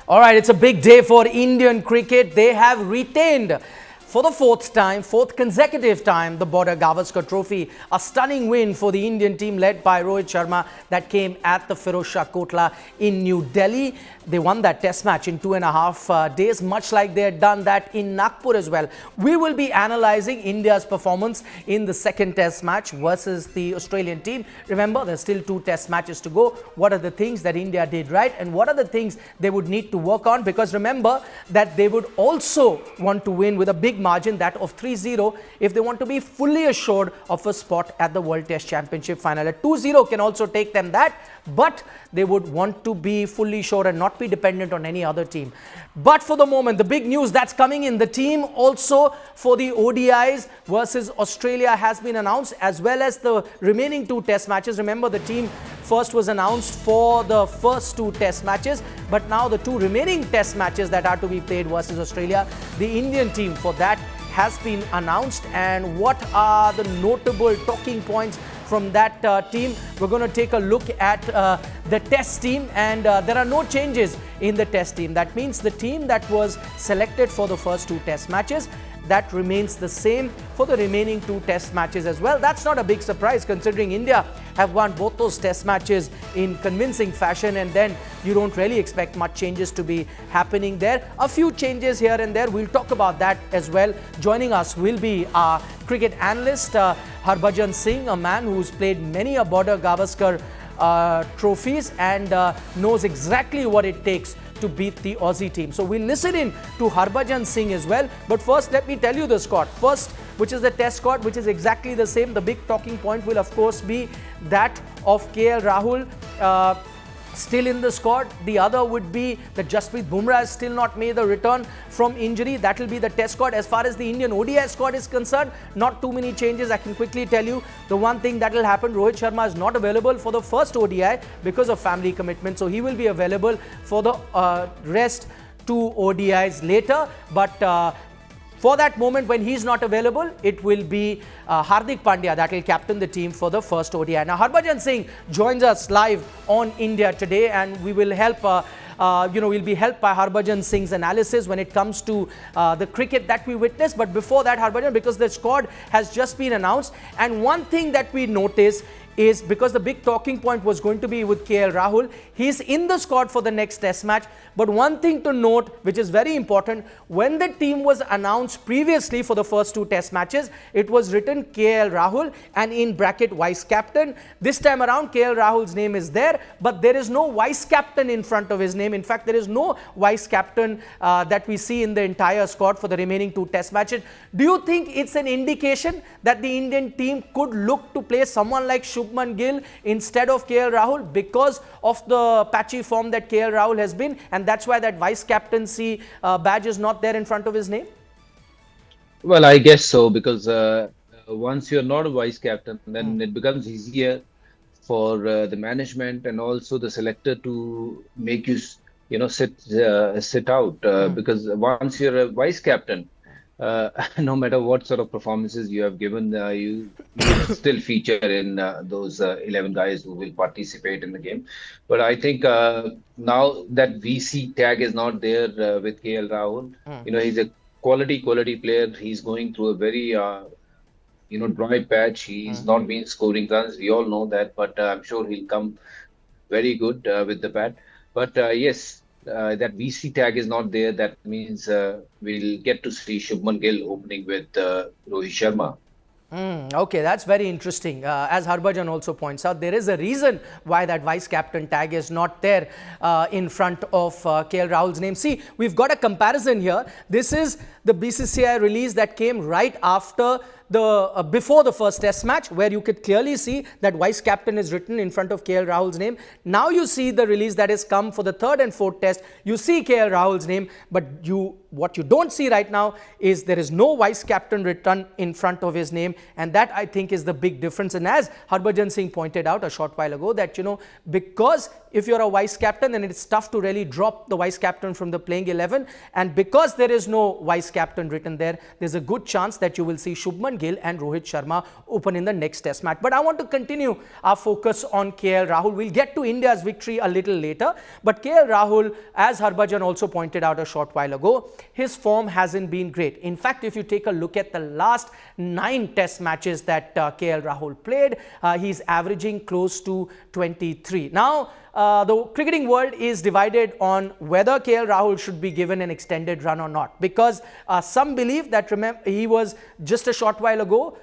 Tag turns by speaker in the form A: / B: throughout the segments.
A: All right, it's a big day for Indian cricket. They have retained for the fourth consecutive time, the Border Gavaskar Trophy. A stunning win for the Indian team led by Rohit Sharma that came at the Firozshah Kotla in New Delhi. They won that test match in 2.5 days, much like they had done that in Nagpur as well. We will be analysing India's performance in the second test match versus the Australian team. Remember, there's still 2 test matches to go. What are the things that India did right and what are the things they would need to work on? Because remember that they would also want to win with a big margin, that of 3-0, if they want to be fully assured of a spot at the World Test Championship final. A 2-0 can also take them that, but they would want to be fully sure and not be dependent on any other team. But for the moment, the big news that's coming in, the team also for the ODIs versus Australia has been announced, as well as the remaining 2 test matches. Remember, the team first was announced for the first 2 test matches, but now the 2 remaining test matches that are to be played versus Australia, the Indian team for that has been announced. And what are the notable talking points from that team? We're going to take a look at the test team, and there are no changes in the test team. That means the team that was selected for the first 2 test matches, that remains the same for the remaining 2 test matches as well. That's not a big surprise considering India have won both those test matches in convincing fashion, and then you don't really expect much changes to be happening there. A few changes here and there, we'll talk about that as well. Joining us will be our cricket analyst Harbhajan Singh, a man who's played many a Border Gavaskar trophies and knows exactly what it takes to beat the Aussie team. So we'll listen in to Harbhajan Singh as well. But first, let me tell you the squad. First, which is the test squad, which is exactly the same. The big talking point will, of course, be that of KL Rahul still in the squad. The other would be that Jasprit Bumrah has still not made the return from injury. That will be the test squad. As far as the Indian ODI squad is concerned, not too many changes. I can quickly tell you the one thing that will happen: Rohit Sharma is not available for the first ODI because of family commitment, so he will be available for the rest 2 ODIs later. But for that moment when he's not available, it will be Hardik Pandya that will captain the team for the first ODI. Now, Harbhajan Singh joins us live on India Today, and we will help we'll be helped by Harbhajan Singh's analysis when it comes to the cricket that we witnessed. But before that, Harbhajan, because the squad has just been announced, and one thing that we notice is, because the big talking point was going to be with KL Rahul, he's in the squad for the next test match. But one thing to note, which is very important, when the team was announced previously for the first 2 test matches, it was written KL Rahul and in bracket vice captain. This time around, KL Rahul's name is there, but there is no vice captain in front of his name. In fact, there is no vice captain that we see in the entire squad for the remaining 2 test matches. Do you think it's an indication that the Indian team could look to play someone like Shubman Gill instead of KL Rahul because of the patchy form that KL Rahul has been, and that's why that vice captaincy badge is not there in front of his name?
B: Well, I guess so, because once you're not a vice captain, then it becomes easier for the management and also the selector to make you, sit out. Because once you're a vice captain, no matter what sort of performances you have given, you will still feature in those 11 guys who will participate in the game. But I think now that VC tag is not there with KL Rahul, he's a quality player. He's going through a very dry patch. He's not been scoring runs. We all know that, but I'm sure he'll come very good with the bat. But yes, that VC tag is not there. That means we'll get to see Shubman Gill opening with Rohit Sharma.
A: Okay, that's very interesting. As Harbhajan also points out, there is a reason why that vice captain tag is not there in front of KL Rahul's name. See, we've got a comparison here. This is the BCCI release that came right after the before the first test match, where you could clearly see that vice captain is written in front of KL Rahul's name. Now you see the release that has come for the 3rd and 4th test. You see KL Rahul's name, but you what you don't see right now is there is no vice captain written in front of his name, and that I think is the big difference. And as Harbhajan Singh pointed out a short while ago, that because if you're a vice captain, then it's tough to really drop the vice captain from the playing 11, and because there is no vice captain written there, there's a good chance that you will see Shubman Gill and Rohit Sharma open in the next test match. But I want to continue our focus on KL Rahul. We'll get to India's victory a little later, but KL Rahul, as Harbhajan also pointed out a short while ago, his form hasn't been great. In fact, if you take a look at the last 9 test matches that KL Rahul played, he's averaging close to 23. Now, the cricketing world is divided on whether KL Rahul should be given an extended run or not, because some believe that, remember, he was just a short while ago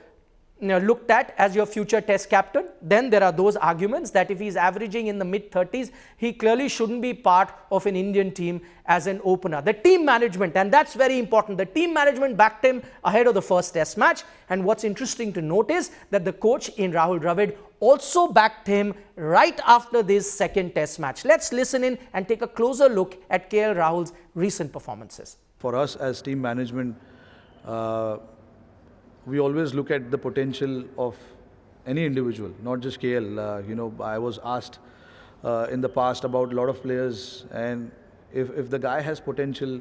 A: looked at as your future test captain. Then there are those arguments that if he's averaging in the mid-30s, he clearly shouldn't be part of an Indian team as an opener. The team management, and that's very important, the team management backed him ahead of the first test match. And what's interesting to note is that the coach in Rahul Dravid also backed him right after this second test match. Let's listen in and take a closer look at KL Rahul's recent performances.
C: For us as team management, we always look at the potential of any individual, not just KL. I was asked in the past about a lot of players, and if the guy has potential,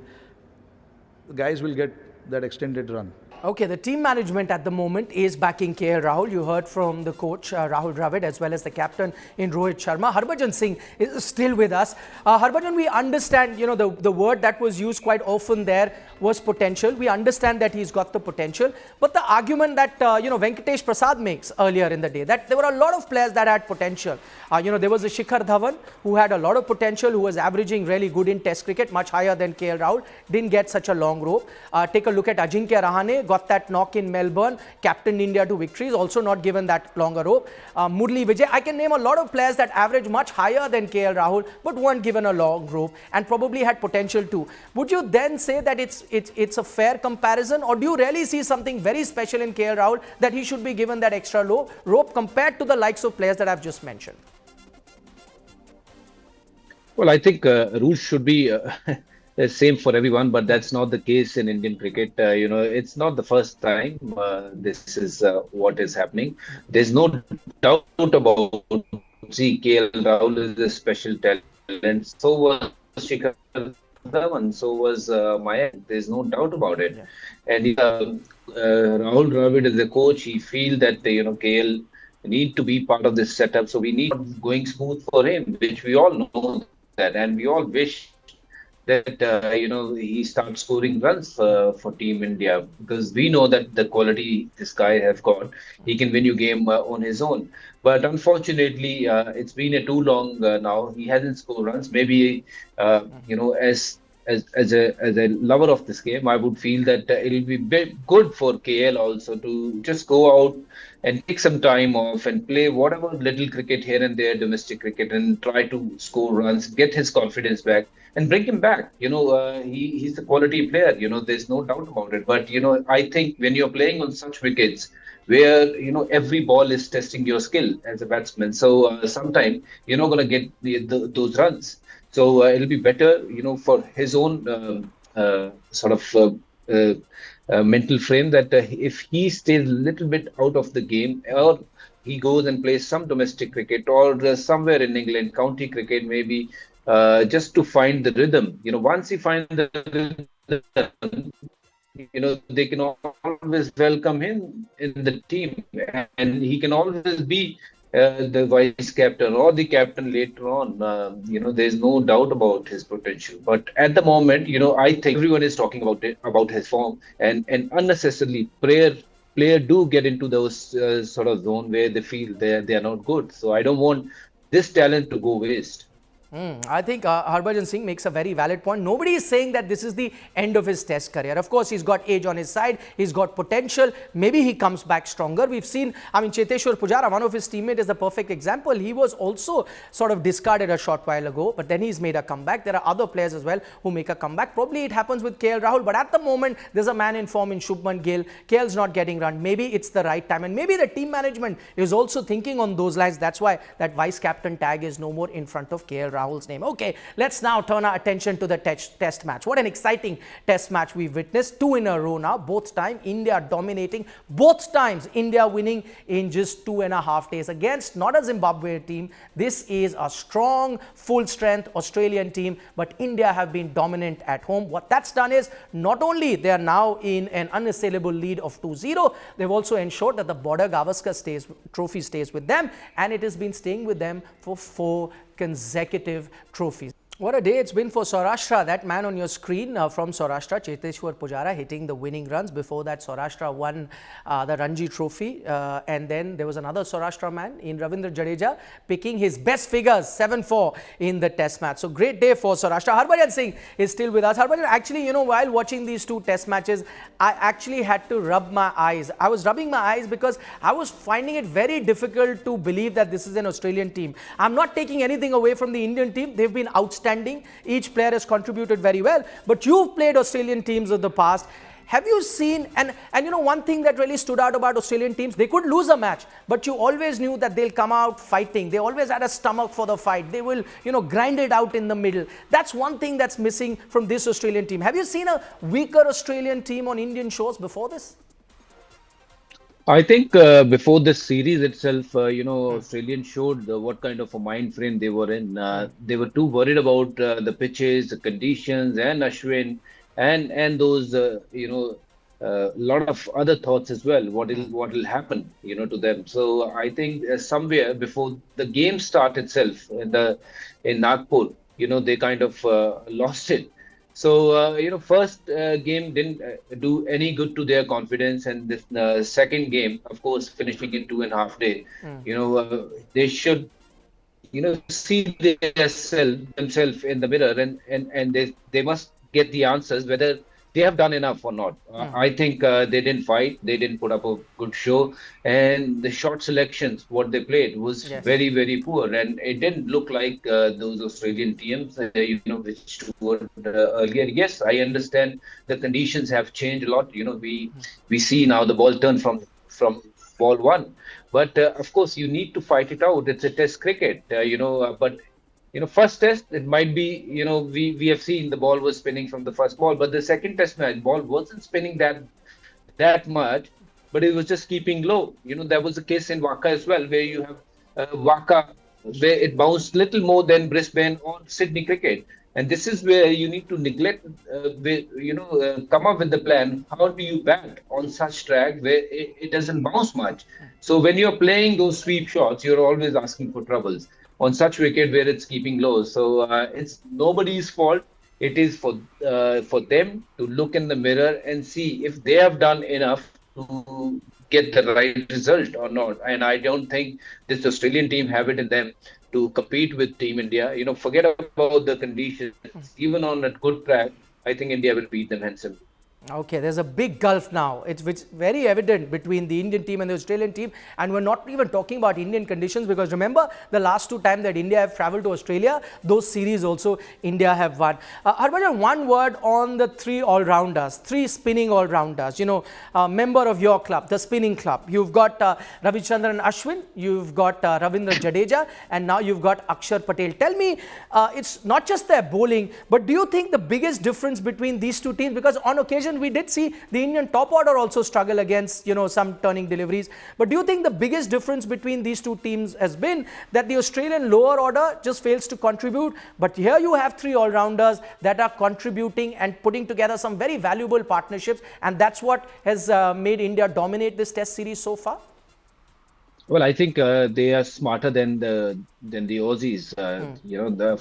C: the guys will get that extended run.
A: Okay, the team management at the moment is backing KL Rahul. You heard from the coach Rahul Dravid as well as the captain in Rohit Sharma. Harbhajan Singh is still with us. Harbhajan, we understand, the word that was used quite often there was potential. We understand that he's got the potential. But the argument that, Venkatesh Prasad makes earlier in the day, that there were a lot of players that had potential. There was a Shikhar Dhawan who had a lot of potential, who was averaging really good in test cricket, much higher than KL Rahul, didn't get such a long rope. Take a look at Ajinkya Rahane, got that knock in Melbourne, captained India to victories, also not given that longer rope. Murli Vijay, I can name a lot of players that average much higher than KL Rahul, but weren't given a long rope and probably had potential too. Would you then say that it's a fair comparison, or do you really see something very special in KL Rahul that he should be given that extra rope compared to the likes of players that I've just mentioned?
B: Well, I think rules should be the same for everyone, but that's not the case in Indian cricket. It's not the first time this is what is happening. There's no doubt about, KL Rahul is a special talent. So was Shikhar Dhawan, so was Mayank. There's no doubt about it. Yeah. And Rahul Dravid as a coach, he feels that KL need to be part of this setup. So we need going smooth for him, which we all know that, and we all wish that he starts scoring runs for Team India, because we know that the quality this guy have got, he can win you game on his own. But unfortunately, it's been too long now. He hasn't scored runs. Maybe as a lover of this game, I would feel that it'll be good for KL also to just go out and take some time off and play whatever little cricket here and there, domestic cricket, and try to score runs, get his confidence back, and bring him back. He's a quality player. There's no doubt about it. But I think when you're playing on such wickets where every ball is testing your skill as a batsman, so sometimes you're not going to get those runs. So it'll be better, for his own mental frame, that if he stays a little bit out of the game, or he goes and plays some domestic cricket, or somewhere in England, county cricket maybe, just to find the rhythm. Once he finds the rhythm, they can always welcome him in the team, and he can always be the vice captain or the captain later on. There's no doubt about his potential. But at the moment, I think everyone is talking about his form, and unnecessarily player do get into those sort of zone where they feel they are not good. So I don't want this talent to go waste.
A: I think Harbhajan Singh makes a very valid point. Nobody is saying that this is the end of his test career. Of course, he's got age on his side. He's got potential. Maybe he comes back stronger. We've seen, Cheteshwar Pujara, one of his teammates, is the perfect example. He was also sort of discarded a short while ago, but then he's made a comeback. There are other players as well who make a comeback. Probably it happens with KL Rahul, but at the moment, there's a man in form in Shubman Gill. KL's not getting run. Maybe it's the right time. And maybe the team management is also thinking on those lines. That's why that vice captain tag is no more in front of KL Rahul. Rahul's name. Okay, let's now turn our attention to the test match. What an exciting test match we've witnessed. 2 in a row now. Both times India dominating. Both times India winning in just 2.5 days against not a Zimbabwe team. This is a strong, full strength Australian team, but India have been dominant at home. What that's done is not only they are now in an unassailable lead of 2-0, they've also ensured that the Border Gavaskar trophy stays with them, and it has been staying with them for 4 consecutive trophies. What a day it's been for Saurashtra. That man on your screen from Saurashtra, Cheteshwar Pujara, hitting the winning runs. Before that, Saurashtra won the Ranji Trophy. And then there was another Saurashtra man in Ravindra Jadeja picking his best figures, 7-4 in the test match. So great day for Saurashtra. Harbhajan Singh is still with us. Harbhajan, actually, while watching these 2 test matches, I actually had to rub my eyes. I was rubbing my eyes because I was finding it very difficult to believe that this is an Australian team. I'm not taking anything away from the Indian team. They've been outstanding. Each player has contributed very well, but you've played Australian teams of the past. Have you seen, and one thing that really stood out about Australian teams, they could lose a match, but you always knew that they'll come out fighting. They always had a stomach for the fight. They will, grind it out in the middle. That's one thing that's missing from this Australian team. Have you seen a weaker Australian team on Indian shores before this?
B: I think before this series itself, Australian showed what kind of a mind frame they were in. They were too worried about the pitches, the conditions, and Ashwin, and those lot of other thoughts as well. What will happen, to them. So I think somewhere before the game start itself in Nagpur, they kind of lost it. So, first game didn't do any good to their confidence, and this second game, of course, finishing in 2.5 days, they should, see themselves in the mirror, and they must get the answers whether they have done enough or not. I think they didn't fight, they didn't put up a good show, and the shot selections, what they played was very, very poor, and it didn't look like those Australian teams, which were earlier. Yes, I understand the conditions have changed a lot. We see now the ball turn from ball 1, but of course you need to fight it out. It's a test cricket, but. First test, it might be, we have seen the ball was spinning from the first ball, but the second test match, ball wasn't spinning that much, but it was just keeping low. There was a case in Waka as well, where you have Waka, where it bounced little more than Brisbane or Sydney cricket. And this is where you need to come up with the plan. How do you bat on such track where it doesn't bounce much? So when you're playing those sweep shots, you're always asking for troubles on such wicket where it's keeping low. So it's nobody's fault. It is for them to look in the mirror and see if they have done enough to get the right result or not. And I don't think this Australian team have it in them to compete with Team India. Forget about the conditions. Even on a good track, I think India will beat them handsomely.
A: Okay, there's a big gulf now. It's very evident between the Indian team and the Australian team, and we're not even talking about Indian conditions, because remember the last 2 times that India have travelled to Australia, those series also India have won. Harbhajan, one word on the 3 all-rounders, 3 spinning all-rounders, member of your club, the spinning club. You've got Ravichandran Ashwin, you've got Ravindra Jadeja, and now you've got Akshar Patel. Tell me, it's not just their bowling, but do you think the biggest difference between these 2 teams, because on occasion we did see the Indian top order also struggle against, some turning deliveries. But do you think the biggest difference between these 2 teams has been that the Australian lower order just fails to contribute? But here you have 3 all-rounders that are contributing and putting together some very valuable partnerships. And that's what has made India dominate this test series so far?
B: Well, I think they are smarter than the Aussies,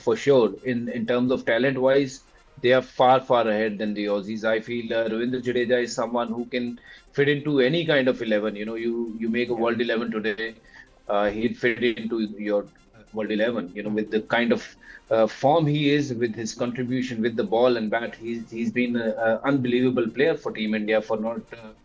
B: for sure. In terms of talent-wise, they are far, far ahead than the Aussies. I feel Ravindra Jadeja is someone who can fit into any kind of 11. You make a World 11 today, he'll fit into your World 11. With the kind of form he is, with his contribution with the ball and bat, he's been an unbelievable player for Team India, for not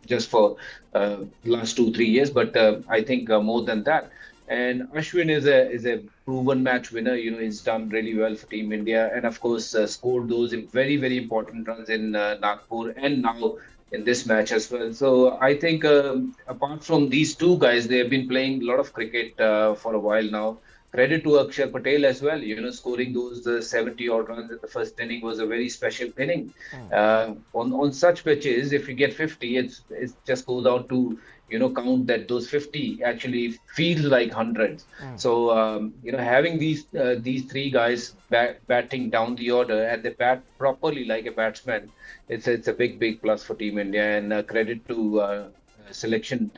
B: just for last 2-3 years, but I think more than that. And Ashwin is a proven match winner. He's done really well for Team India, and of course scored those very, very important runs in Nagpur and now in this match as well. So I think apart from these 2 guys, they have been playing a lot of cricket for a while now. credit to Akshar Patel as well. Scoring those 70 odd runs in the first inning was a very special inning. On such pitches, if you get 50, it just goes out to count that those 50 actually feels like hundreds. So having these three guys batting down the order and they bat properly like a batsman, it's a big plus for Team India, and credit to selection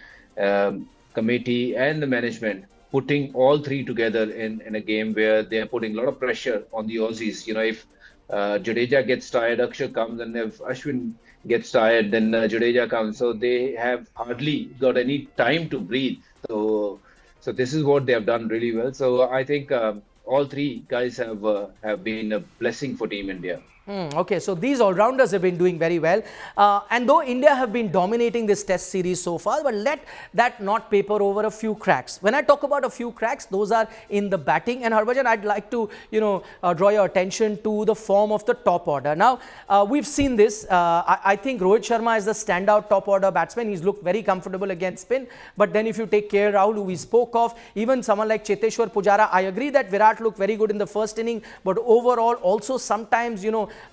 B: committee and the management putting all three together in a game where they are putting a lot of pressure on the Aussies. If Jadeja gets tired, Akshar comes, and if Ashwin gets tired, then Jadeja comes. So they have hardly got any time to breathe. So this is what they have done really well. So I think all three guys have been a blessing for Team India.
A: Okay, so these all-rounders have been doing very well. And though India have been dominating this test series so far, but let that not paper over a few cracks. When I talk about a few cracks, those are in the batting. And Harbhajan, I'd like to, draw your attention to the form of the top order. Now, we've seen this. I think Rohit Sharma is the standout top order batsman. He's looked very comfortable against spin. But then if you take KL Rahul, who we spoke of, even someone like Cheteshwar Pujara, I agree that Virat looked very good in the first inning. But overall, also sometimes,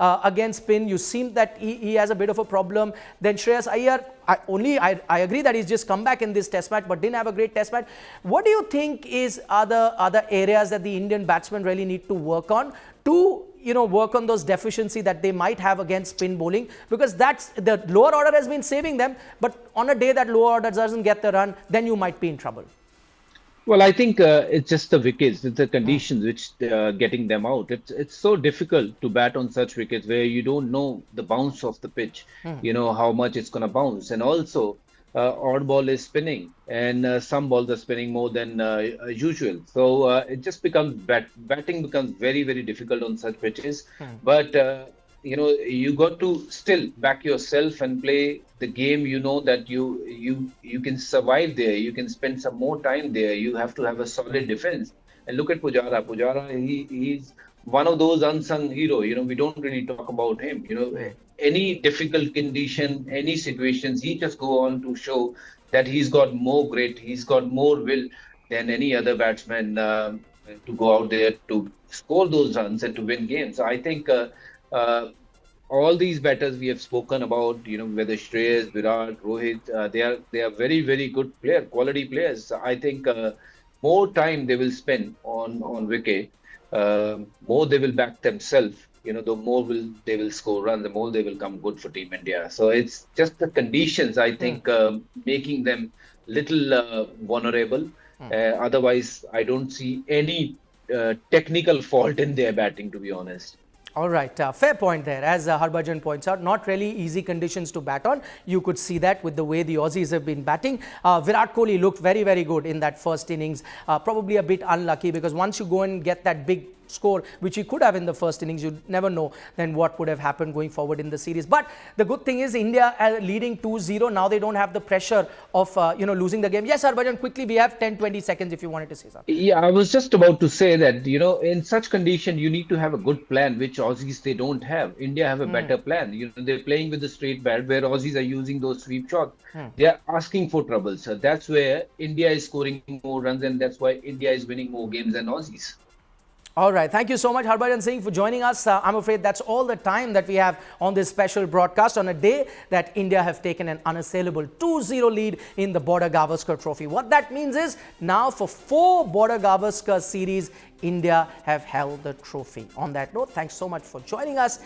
A: against spin, you seem that he has a bit of a problem. Then Shreyas Iyer, I agree that he's just come back in this test match, but didn't have a great test match. What do you think is other areas that the Indian batsmen really need to work on to work on those deficiencies that they might have against spin bowling? Because that's the lower order has been saving them, but on a day that lower order doesn't get the run, then you might be in trouble.
B: Well, I think it's just the wickets, it's the conditions which getting them out. It's so difficult to bat on such wickets where you don't know the bounce of the pitch, how much it's going to bounce. And also, odd ball is spinning, and some balls are spinning more than usual. So it just becomes batting becomes very, very difficult on such pitches. But you got to still back yourself and play the game. That you can survive there, you can spend some more time there. You have to have a solid defense. And look at Pujara, he's one of those unsung hero. We don't really talk about him. Any difficult condition, any situations, he just go on to show that he's got more grit, he's got more will than any other batsman to go out there to score those runs and to win games. So I think all these batters we have spoken about, whether Shreyas, Virat, Rohit, they are very, very good quality players. I think more time they will spend on wicket, more they will back themselves. The more they will score runs, the more they will come good for Team India. So it's just the conditions, I think, making them little vulnerable. Otherwise, I don't see any technical fault in their batting, to be honest.
A: All right, fair point there. As Harbhajan points out, not really easy conditions to bat on. You could see that with the way the Aussies have been batting. Virat Kohli looked very, very good in that first innings. Probably a bit unlucky because once you go and get that big score, which he could have in the first innings, you never know then what would have happened going forward in the series. But the good thing is India leading 2-0. Now they don't have the pressure of losing the game. Yes, Harbhajan, quickly, we have 10-20 seconds if you wanted to say something.
B: Yeah, I was just about to say that, in such condition, you need to have a good plan, which Aussies, they don't have. India have a better plan. They're playing with the straight bat, where Aussies are using those sweep shots. They are asking for trouble, sir. That's where India is scoring more runs, and that's why India is winning more games than Aussies.
A: All right. Thank you so much, Harbhajan Singh, for joining us. I'm afraid that's all the time that we have on this special broadcast on a day that India have taken an unassailable 2-0 lead in the Border Gavaskar Trophy. What that means is now for 4 Border Gavaskar series, India have held the trophy. On that note, thanks so much for joining us.